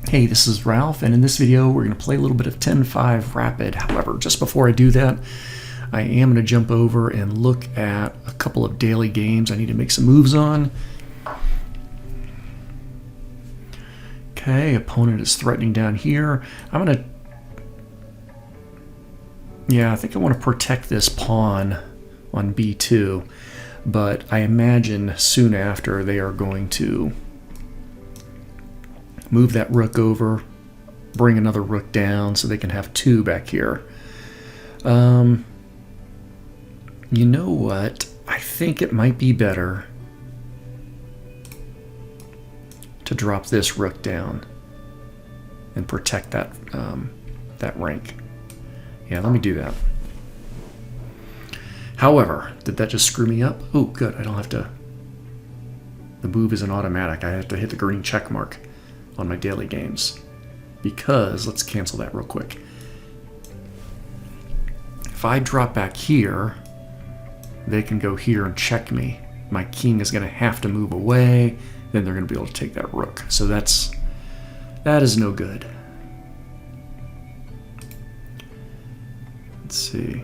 Hey, this is Ralph, and in this video we're going to play a little bit of 10-5 Rapid. However, just before I do that, I am going to jump over and look at a couple of daily games I need to make some moves on. Okay, opponent is threatening down here. I'm going to... Yeah, I think I want to protect this pawn on b2, but I imagine soon after they are going to move that rook over, bring another rook down so they can have two back here. You know what? I think it might be better to drop this rook down and protect that that rank. Yeah, let me do that. However, did that just screw me up? Oh, good. I don't have to... The move isn't automatic. I have to hit the green check mark on my daily games, because let's cancel that real quick. If I drop back here, they can go here and check me. My king is going to have to move away, then they're going to be able to take that rook. So that is no good. Let's see.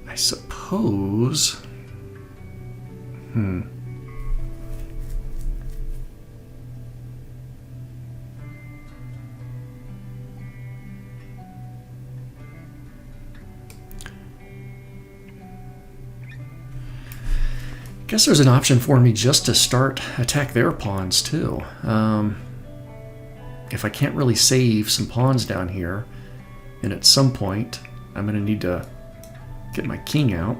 I suppose... Guess there's an option for me just to start attack their pawns too. If I can't really save some pawns down here, and at some point I'm going to need to get my king out.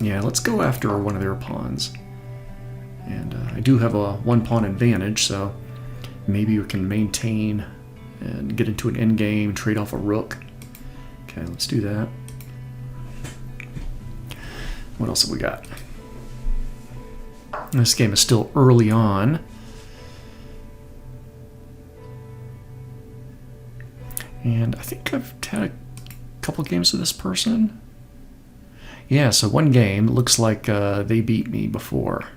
Yeah, let's go after one of their pawns. And I do have a one pawn advantage, so maybe we can maintain and get into an endgame, trade off a rook. Okay, let's do that. What else have we got? This game is still early on. And I think I've had a couple games with this person. Yeah, so one game, looks like they beat me before.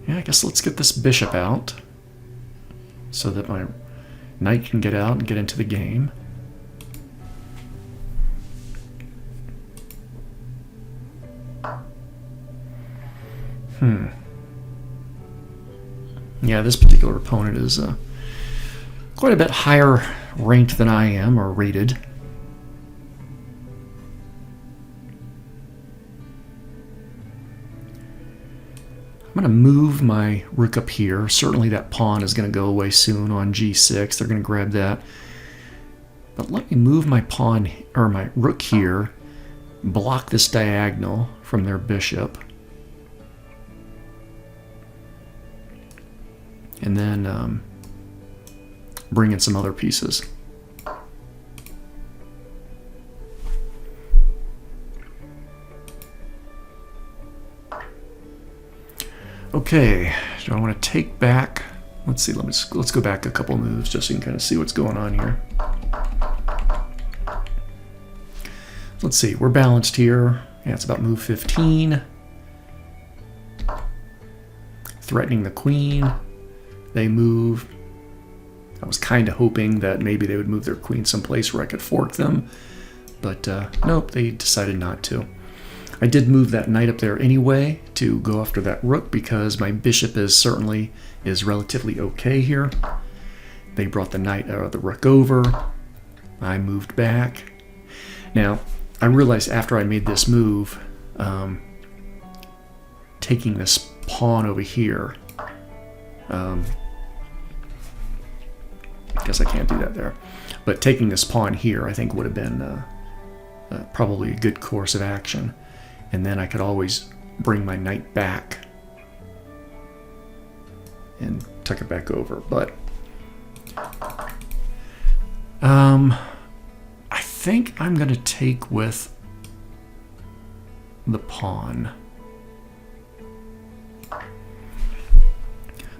Yeah, I guess let's get this bishop out so that my knight can get out and get into the game. Yeah, this particular opponent is quite a bit higher ranked than I am, or rated. I'm going to move my rook up here. Certainly that pawn is going to go away soon on g6. They're going to grab that. But let me move my pawn, or my rook here, block this diagonal from their bishop. And then bring in some other pieces. Okay, do I want to take back? Let's see. Let's go back a couple moves just so you can kind of see what's going on here. Let's see. We're balanced here. Yeah, it's about move 15. Threatening the queen. They move. I was kind of hoping that maybe they would move their queen someplace where I could fork them, but nope, they decided not to. I did move that knight up there anyway to go after that rook because my bishop is relatively okay here. They brought the knight or the rook over. I moved back. Now, I realized after I made this move, taking this pawn over here, guess I can't do that there. But taking this pawn here, I think, would have been probably a good course of action. And then I could always bring my knight back and tuck it back over. But I think I'm going to take with the pawn.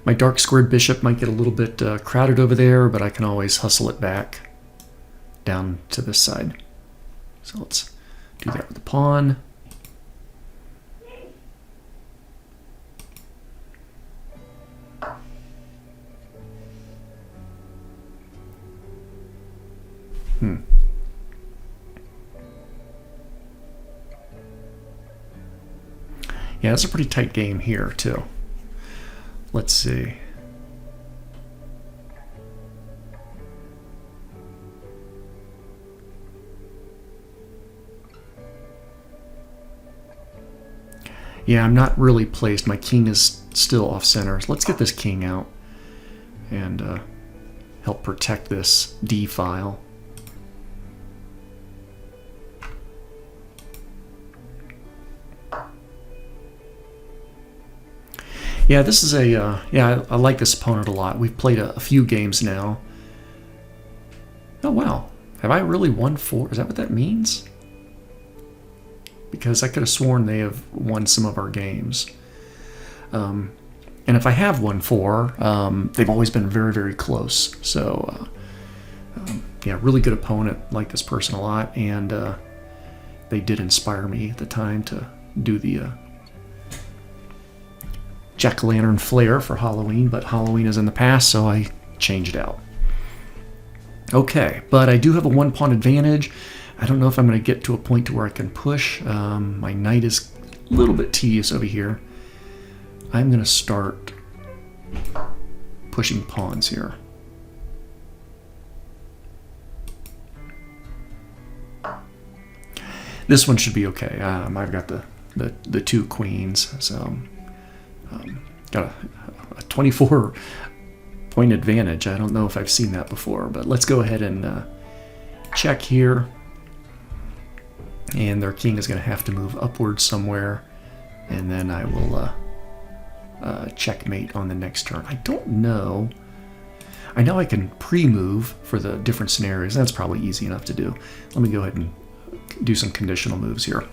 My dark squared bishop might get a little bit crowded over there, but I can always hustle it back. down to this side. So let's do that with the pawn. Yeah, it's a pretty tight game here, too. Let's see. Yeah, I'm not really placed. My king is still off center. So let's get this king out and help protect this D file. Yeah, this is a, yeah, I like this opponent a lot. We've played a few games now. Oh, wow. Have I really won 4? Is that what that means? Because I could have sworn they have won some of our games. And if I have won 4, they've always been very, very close. So, yeah, really good opponent. Like this person a lot. And they did inspire me at the time to do the jack-o'-lantern flare for Halloween, but Halloween is in the past, so I changed out. Okay, but I do have a 1-pawn advantage. I don't know if I'm going to get to a point to where I can push. My knight is a little bit tedious over here. I'm going to start pushing pawns here. This one should be okay. I've got the 2 queens, so got a 24-point advantage. I don't know if I've seen that before, but let's go ahead and check here. And their king is going to have to move upwards somewhere, and then I will checkmate on the next turn. I don't know. I know I can pre-move for the different scenarios. That's probably easy enough to do. Let me go ahead and do some conditional moves here.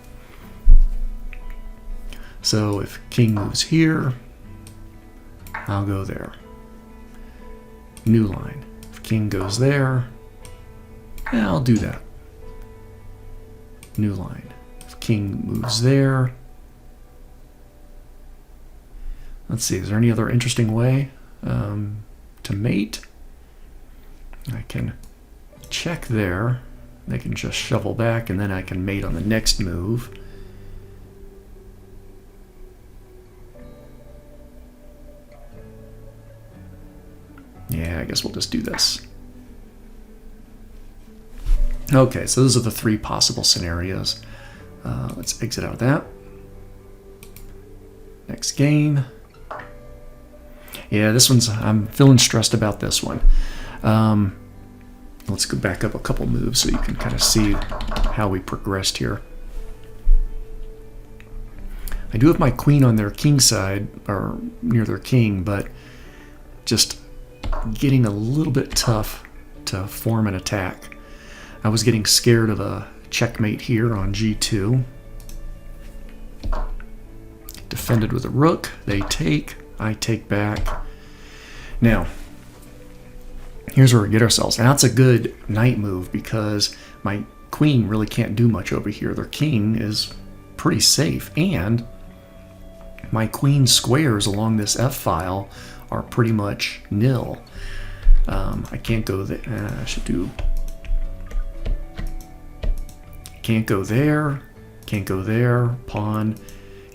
So if king moves here, I'll go there. New line. If king goes there, yeah, I'll do that. New line. If king moves there. Let's see, is there any other interesting way to mate? I can check there. They can just shovel back, and then I can mate on the next move. Yeah, I guess we'll just do this. Okay, so those are the 3 possible scenarios. Let's exit out of that. Next game. Yeah, this one's, I'm feeling stressed about this one. Let's go back up a couple moves so you can kind of see how we progressed here. I do have my queen on their king side, or near their king, but just getting a little bit tough to form an attack. I was getting scared of a checkmate here on g2. Defended with a rook. They take. I take back. Now, here's where we get ourselves. And that's a good knight move because my queen really can't do much over here. Their king is pretty safe. And my queen squares along this F file are pretty much nil. I can't go there. I should do. Can't go there. Can't go there. Pawn.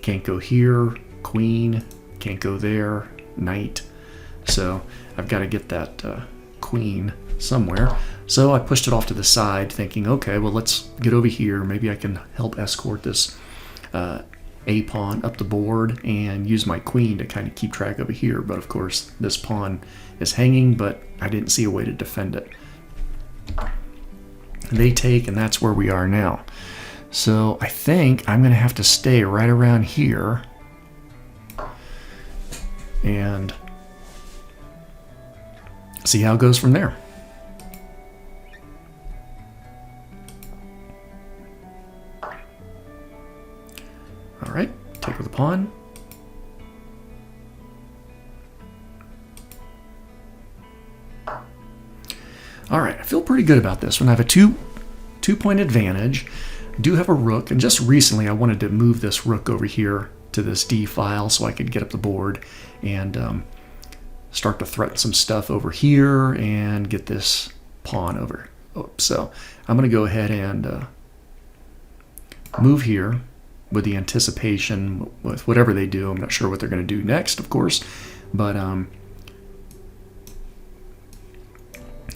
Can't go here. Queen. Can't go there. Knight. So I've got to get that queen somewhere. So I pushed it off to the side thinking, okay, well, let's get over here. Maybe I can help escort this A pawn up the board and use my queen to kind of keep track over here. But of course, this pawn is hanging, but I didn't see a way to defend it. They take, and that's where we are now. So I think I'm going to have to stay right around here and see how it goes from there. All right, take with the pawn. All right, feel pretty good about this one. I have a two-point advantage. Do have a rook, and just recently I wanted to move this rook over here to this D file so I could get up the board and start to threaten some stuff over here and get this pawn over. So I'm going to go ahead and move here with the anticipation with whatever they do. I'm not sure what they're going to do next, of course, but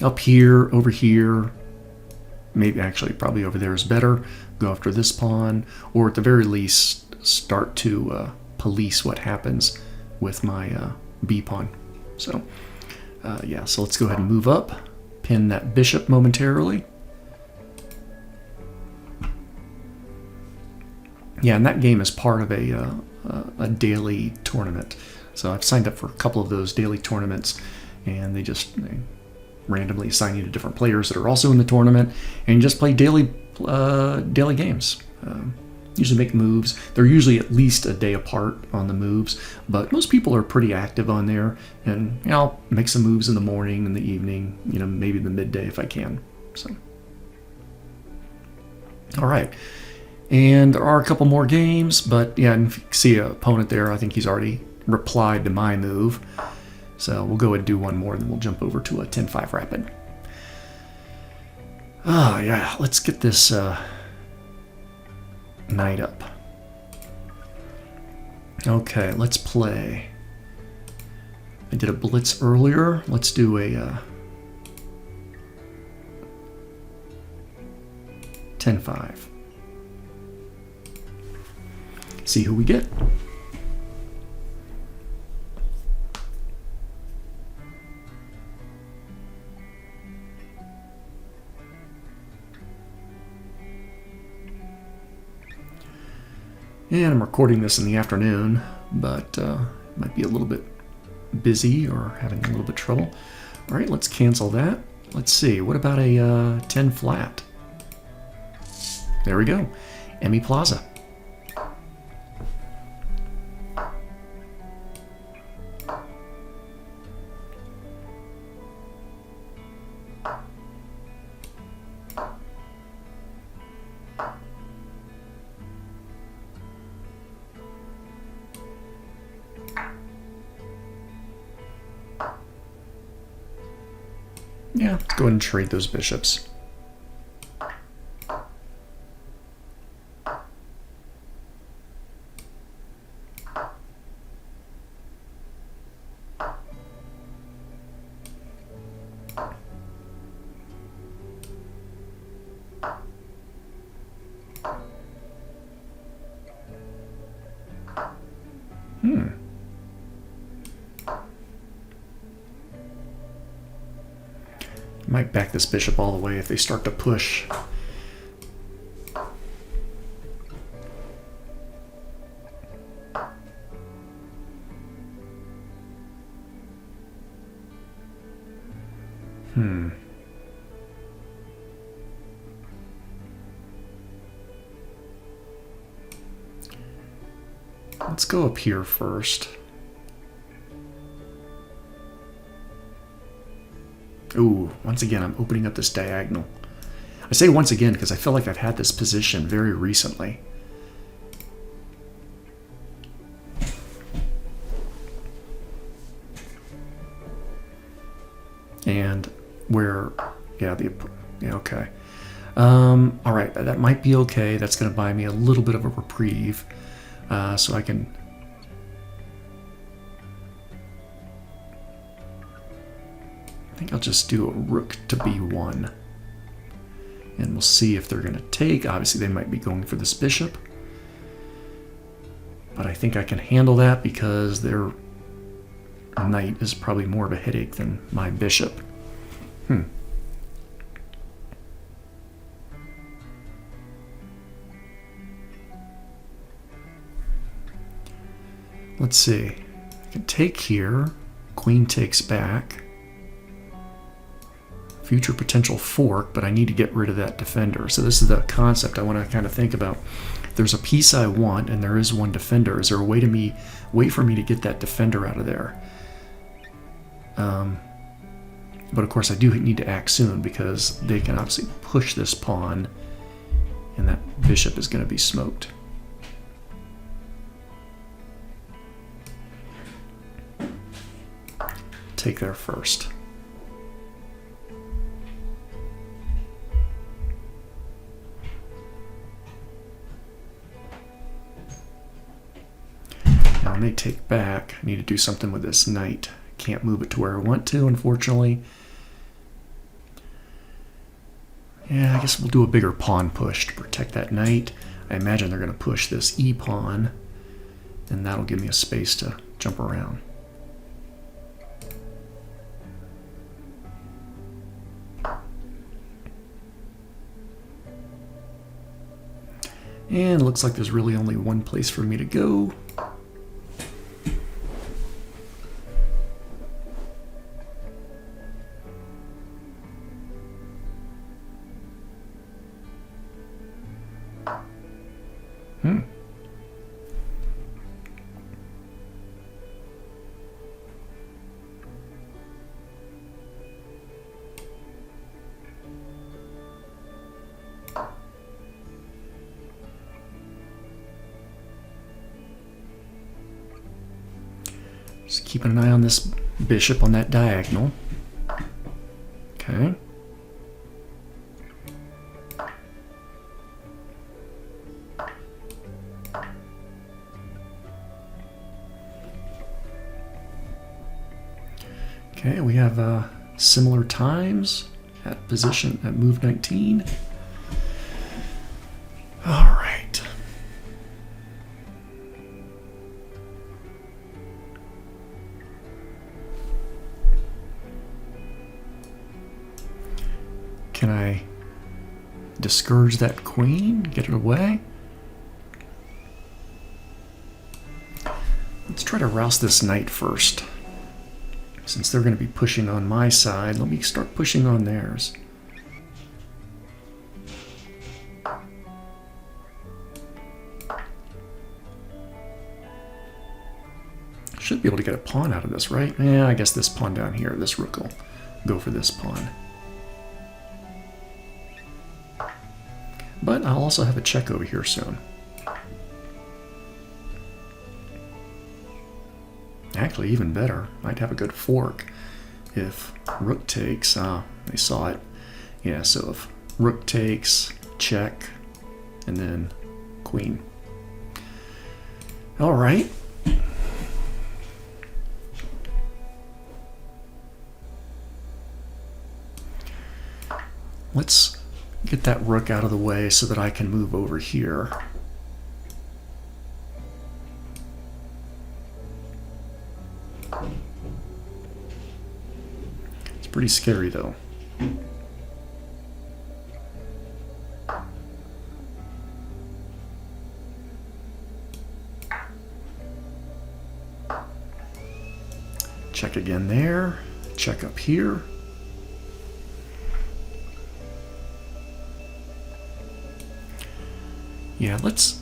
up here, over here, maybe actually probably over there is better. Go after this pawn, or at the very least start to police what happens with my B pawn. So yeah, so let's go ahead and move up, pin that bishop momentarily. Yeah, and that game is part of a daily tournament. So I've signed up for a couple of those daily tournaments, and they randomly assign you to different players that are also in the tournament, and you just play daily games. Usually make moves. They're usually at least a day apart on the moves, but most people are pretty active on there, and I'll make some moves in the morning, in the evening, maybe in the midday if I can. So, all right. And there are a couple more games, but yeah, and if you see an opponent there, I think he's already replied to my move. So we'll go ahead and do one more, and then we'll jump over to a 10-5 rapid. Oh, yeah, let's get this knight up. Okay, let's play. I did a blitz earlier. Let's do a 10-5. See who we get. And I'm recording this in the afternoon, but might be a little bit busy or having a little bit of trouble. All right, let's cancel that. Let's see, what about a 10 flat? There we go, Emmy Plaza. Yeah, let's go ahead and trade those bishops. Might back this bishop all the way if they start to push. Let's go up here first. Ooh, once again, I'm opening up this diagonal. I say once again because I feel like I've had this position very recently. And where, yeah, okay. All right, that might be okay. That's going to buy me a little bit of a reprieve, so I can. I think I'll just do a rook to b1, and we'll see if they're going to take. Obviously, they might be going for this bishop, but I think I can handle that because their knight is probably more of a headache than my bishop. Let's see. I can take here. Queen takes back. Future potential fork, but I need to get rid of that defender. So this is the concept I want to kind of think about. There's a piece I want, and there is one defender. Is there a way for me to get that defender out of there? But of course I do need to act soon because they can obviously push this pawn and that bishop is going to be smoked. Take there first. Now when they take back, I need to do something with this knight. Can't move it to where I want to, unfortunately. Yeah, I guess we'll do a bigger pawn push to protect that knight. I imagine they're going to push this e-pawn, and that'll give me a space to jump around. And it looks like there's really only one place for me to go. Just keeping an eye on this bishop on that diagonal. Okay. Okay, we have similar times at position at move 19. All right. Can I discourage that queen? Get it away? Let's try to rouse this knight first. Since they're going to be pushing on my side, let me start pushing on theirs. Should be able to get a pawn out of this, right? Yeah, I guess this pawn down here, this rook will go for this pawn. But I'll also have a check over here soon. Actually, even better, might have a good fork if rook takes. They saw it. Yeah, so if rook takes, check, and then queen. All right. Let's get that rook out of the way so that I can move over here. It's pretty scary though. Check again there. Check up here. Yeah, let's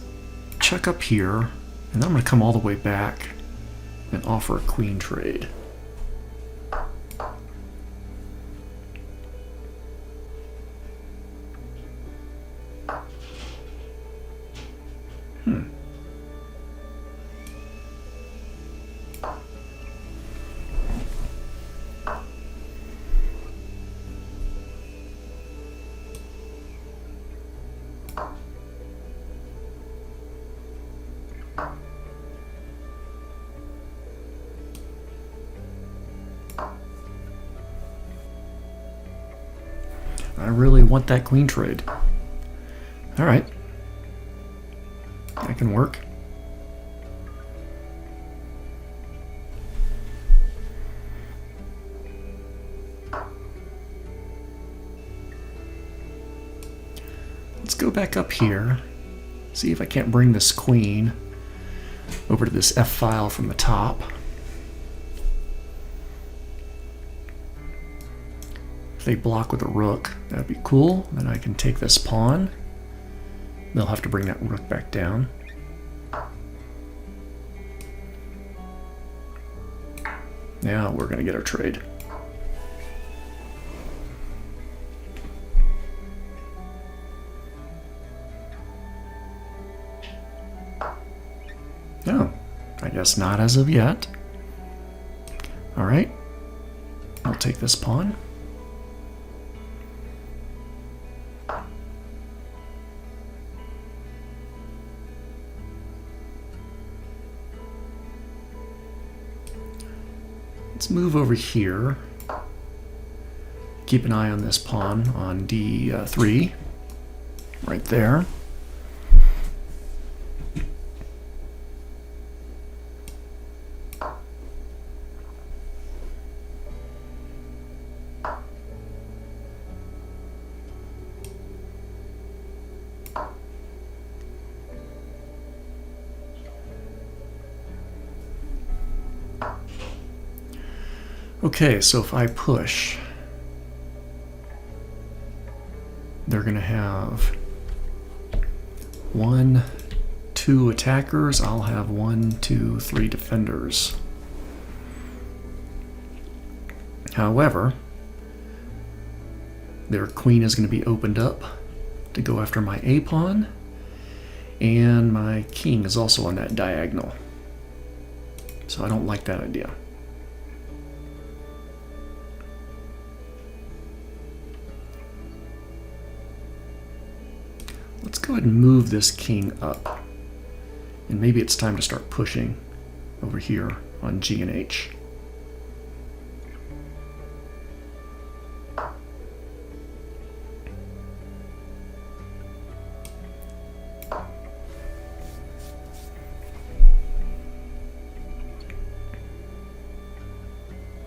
check up here, and then I'm going to come all the way back and offer a queen trade. I really want that queen trade. All right. That can work. Let's go back up here. See if I can't bring this queen over to this F file from the top. If they block with a rook, that'd be cool. Then I can take this pawn. They'll have to bring that rook back down. Now we're going to get our trade. guess not as of yet. Alright. I'll take this pawn. Let's move over here. Keep an eye on this pawn on D3. Right there. Okay, so if I push, they're going to have 1, 2 attackers. I'll have 1, 2, 3 defenders. However, their queen is going to be opened up to go after my A pawn, and my king is also on that diagonal. So I don't like that idea. Let's go ahead and move this king up. And maybe it's time to start pushing over here on G and H.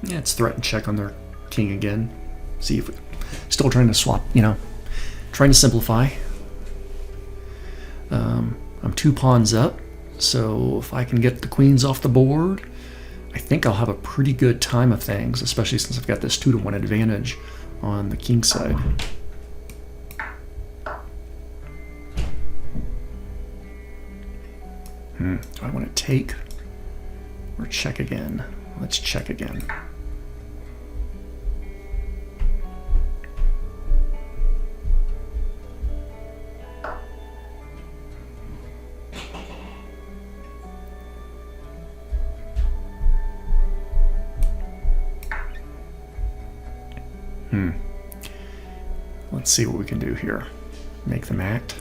Yeah, it's threat and check on their king again. See if we're still trying to swap, trying to simplify. I'm 2 pawns up, so if I can get the queens off the board, I think I'll have a pretty good time of things, especially since I've got this 2-to-1 advantage on the king side. Do I want to take or check again? Let's check again. Let's see what we can do here. Make them act.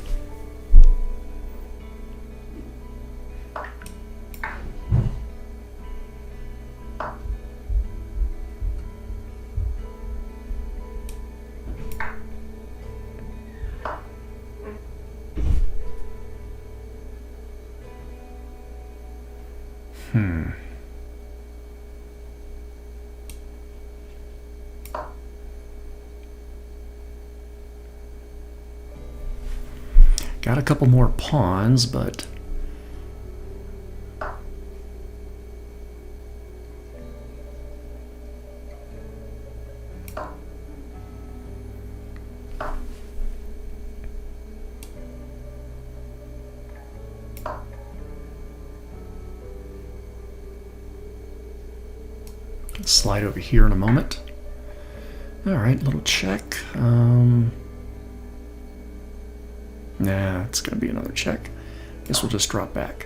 Got a couple more pawns, but slide over here in a moment. All right, little check. Nah, it's going to be another check. Guess we'll just drop back.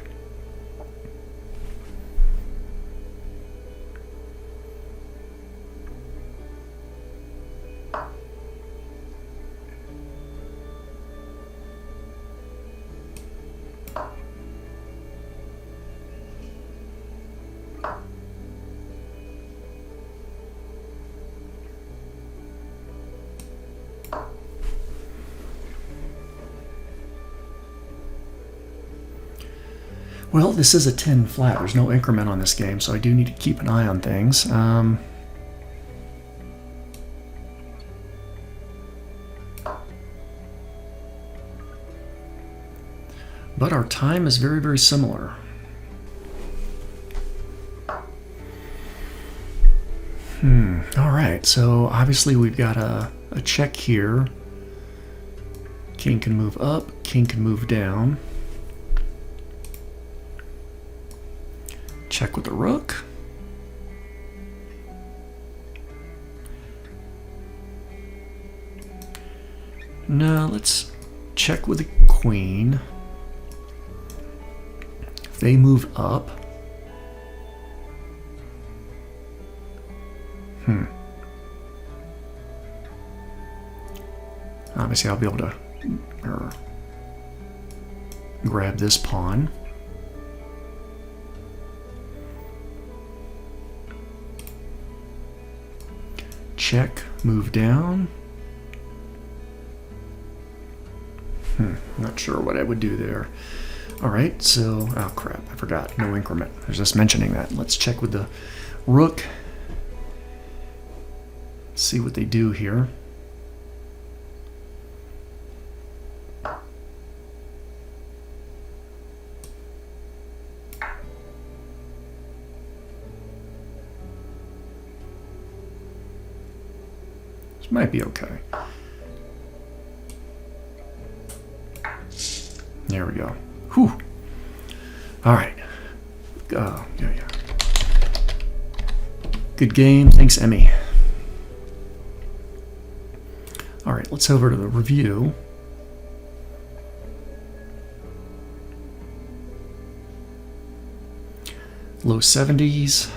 Well, this is a 10 flat. There's no increment on this game, so I do need to keep an eye on things. But our time is very, very similar. All right, so obviously we've got a check here. King can move up, king can move down. Check with the rook. No, let's check with the queen. If they move up, Obviously, I'll be able to grab this pawn. Check, move down. Not sure what I would do there. All right, so, oh crap, I forgot, no increment. I was just mentioning that. Let's check with the rook. See what they do here. This might be okay. There we go. Whew. All right. Yeah. Good game. Thanks, Emmy. All right, let's over to the review. Low 70s.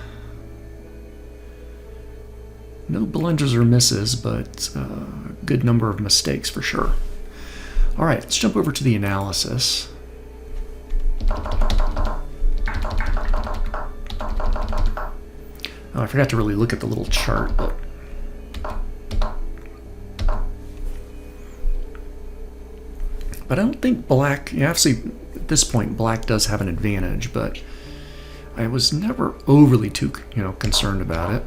No blunders or misses, but a good number of mistakes for sure. All right, let's jump over to the analysis. Oh, I forgot to really look at the little chart, but I don't think black, obviously at this point black does have an advantage, but I was never overly too concerned about it.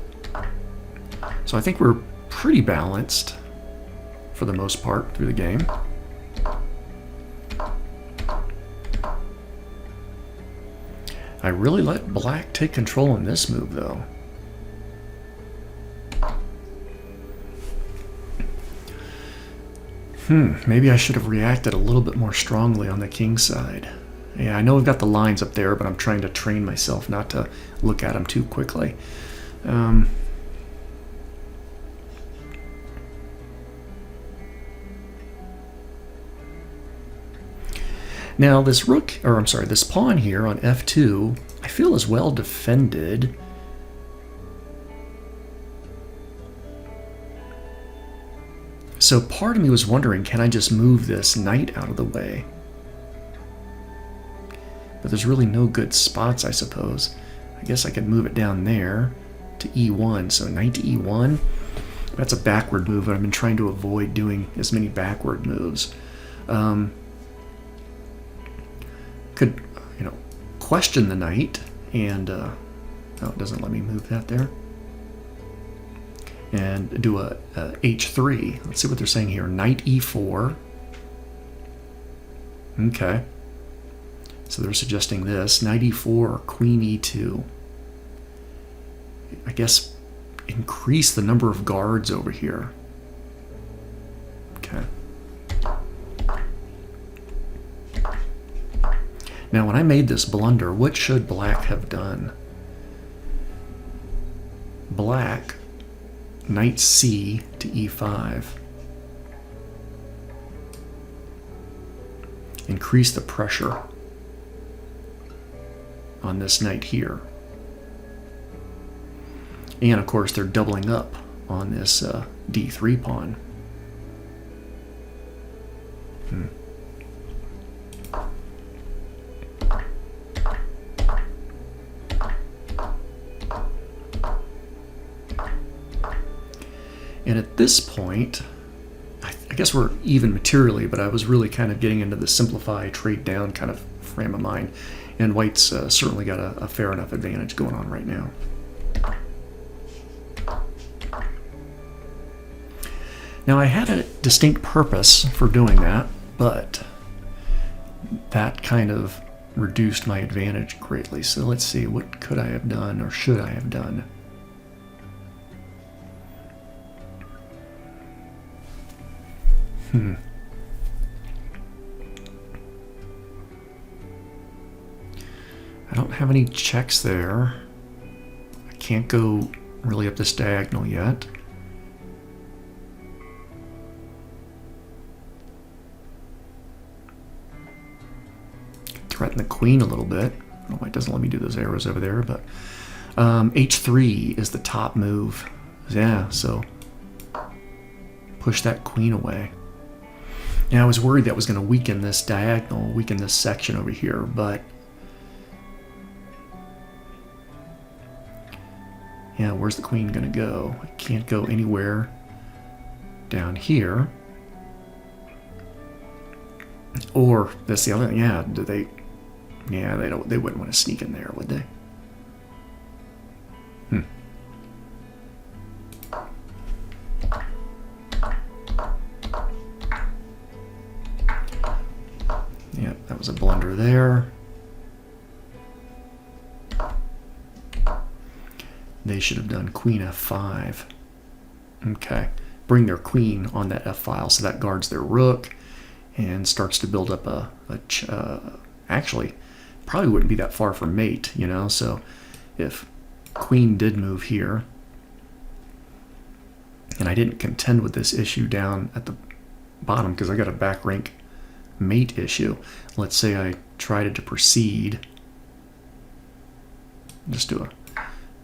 So I think we're pretty balanced for the most part through the game. I really let black take control in this move, though. Maybe I should have reacted a little bit more strongly on the king side. Yeah, I know I've got the lines up there, but I'm trying to train myself not to look at them too quickly. Now this rook, or I'm sorry, this pawn here on f2, I feel is well defended. So part of me was wondering, can I just move this knight out of the way? But there's really no good spots, I suppose. I guess I could move it down there to e1. So knight to e1. That's a backward move, but I've been trying to avoid doing as many backward moves. Could, question the knight, and oh, it doesn't let me move that there. And do a h3. Let's see what they're saying here. Knight e4. Okay. So they're suggesting this. Knight e4 or queen e2. I guess increase the number of guards over here. Okay. Now when I made this blunder, what should black have done? Black, knight c to e5. Increase the pressure on this knight here. And of course they're doubling up on this d3 pawn. And at this point, I guess we're even materially, but I was really kind of getting into the simplify, trade down kind of frame of mind. And white's certainly got a fair enough advantage going on right now. Now I had a distinct purpose for doing that, but that kind of reduced my advantage greatly. So let's see, what could I have done or should I have done? I don't have any checks there. I can't go really up this diagonal yet. Threaten the queen a little bit. I don't know why it doesn't let me do those arrows over there, but h3 is the top move. Yeah, so push that queen away. Yeah, I was worried that was going to weaken this diagonal, weaken this section over here, but yeah, where's the queen going to go? It can't go anywhere down here. Or that's the other. Yeah, do they? Yeah, they don't. They wouldn't want to sneak in there, would they? Yeah, that was a blunder there. They should have done queen f5. Okay, bring their queen on that f file, so that guards their rook and starts to build up actually, probably wouldn't be that far from mate, you know. So if queen did move here, and I didn't contend with this issue down at the bottom because I got a back rank mate issue. Let's say I tried to proceed. Just do a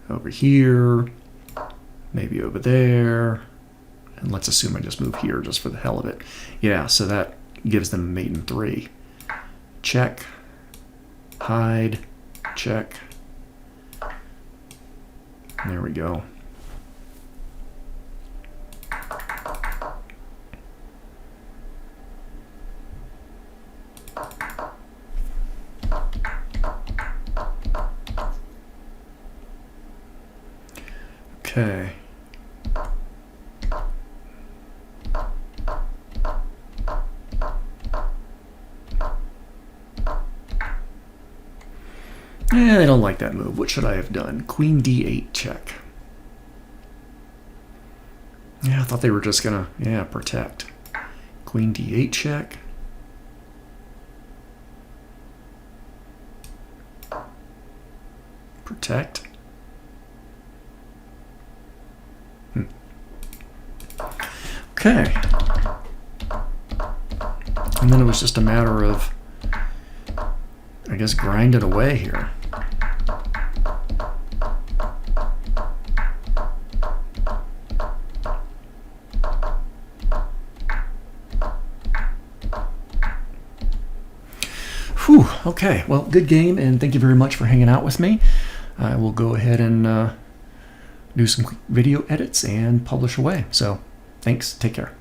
over here, maybe over there, and let's assume I just move here just for the hell of it. Yeah, so that gives them mate in 3. Check, hide, check. There we go. Okay. Yeah, they don't like that move. What should I have done? Queen d8 check. Yeah, I thought they were just gonna, yeah, protect. Queen d8 check. Protect. Okay. And then it was just a matter of, I guess, grinding away here. Whew, okay, well, good game, and thank you very much for hanging out with me. I will go ahead and do some video edits and publish away. So, thanks, take care.